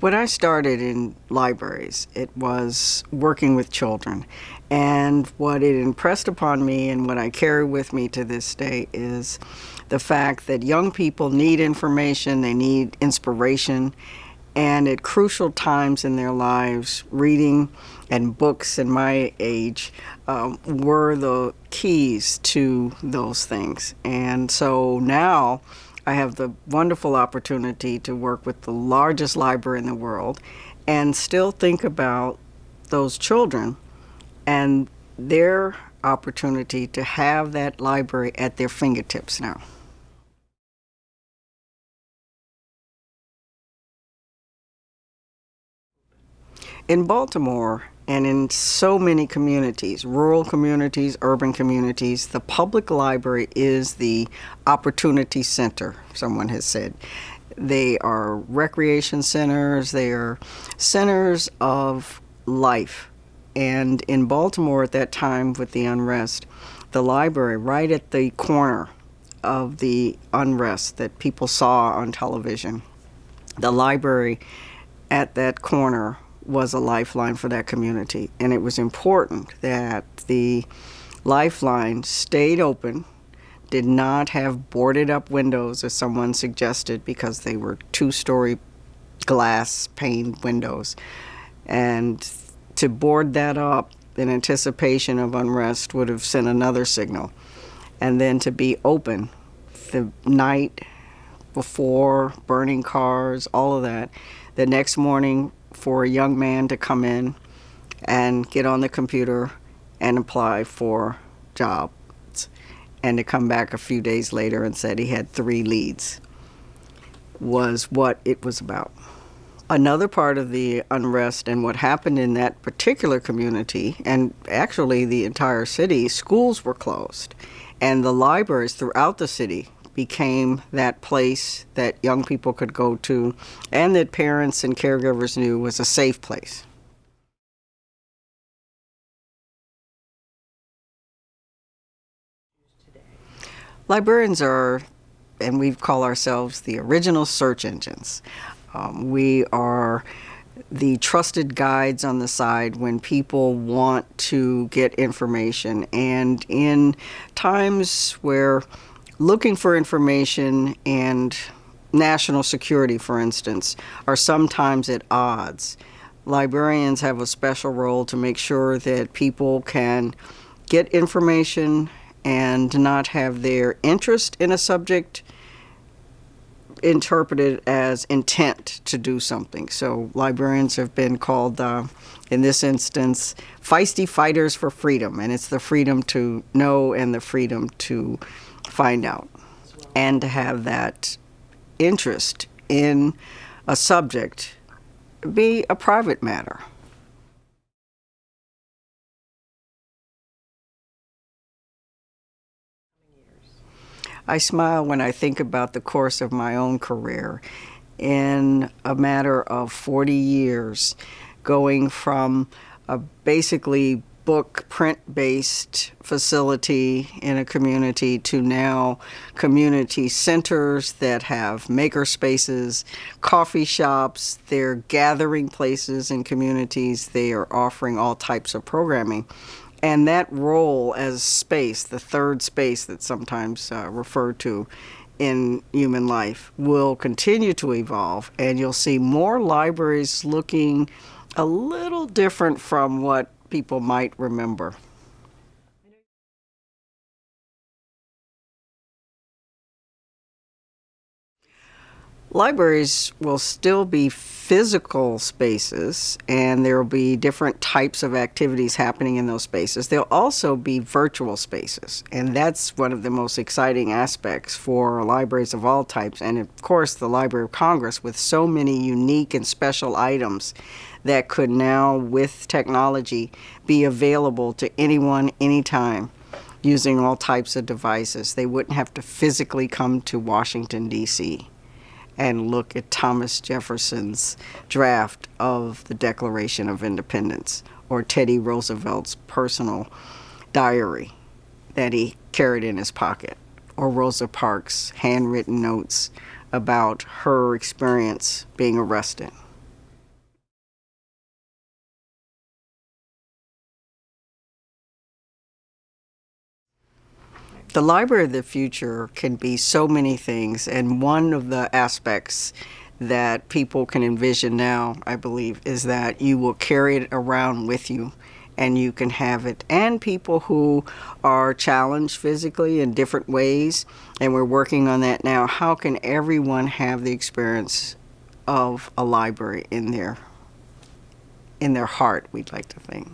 When I started in libraries, it was working with children. And what it impressed upon me and what I carry with me to this day is the fact that young people need information, they need inspiration, and at crucial times in their lives, reading and books in my age were the keys to those things. And so now I have the wonderful opportunity to work with the largest library in the world and still think about those children and their opportunity to have that library at their fingertips now. In Baltimore and in so many communities, rural communities, urban communities, the public library is the opportunity center, someone has said. They are recreation centers, they are centers of life. And in Baltimore at that time with the unrest, the library right at the corner of the unrest that people saw on television, the library at that corner was a lifeline for that community. And it was important that the lifeline stayed open, did not have boarded up windows as someone suggested because they were two-story glass paned windows. And to board that up in anticipation of unrest would have sent another signal. And then to be open the night before, burning cars, all of that, the next morning for a young man to come in and get on the computer and apply for jobs, and to come back a few days later and said he had 3 leads, was what it was about. Another part of the unrest and what happened in that particular community, and actually the entire city, schools were closed, and the libraries throughout the city became that place that young people could go to and that parents and caregivers knew was a safe place. Librarians are, and we call ourselves the original search engines. We are the trusted guides on the side when people want to get information. And in times where looking for information and national security, for instance, are sometimes at odds, librarians have a special role to make sure that people can get information and not have their interest in a subject interpreted as intent to do something. So librarians have been called, in this instance, feisty fighters for freedom, and it's the freedom to know and the freedom to find out, and to have that interest in a subject be a private matter. I smile when I think about the course of my own career in a matter of 40 years, going from a basically book print-based facility in a community to now community centers that have maker spaces, coffee shops, they're gathering places in communities, they are offering all types of programming. And that role as space, the third space that's sometimes referred to in human life, will continue to evolve, and you'll see more libraries looking a little different from what people might remember. Libraries will still be physical spaces, and there will be different types of activities happening in those spaces. There'll also be virtual spaces, and that's one of the most exciting aspects for libraries of all types, and of course the Library of Congress, with so many unique and special items that could now, with technology, be available to anyone, anytime, using all types of devices. They wouldn't have to physically come to Washington, D.C. and look at Thomas Jefferson's draft of the Declaration of Independence, or Teddy Roosevelt's personal diary that he carried in his pocket, or Rosa Parks' handwritten notes about her experience being arrested. The library of the future can be so many things, and one of the aspects that people can envision now, I believe, is that you will carry it around with you and you can have it. And people who are challenged physically in different ways, and we're working on that now, how can everyone have the experience of a library in their heart, we'd like to think.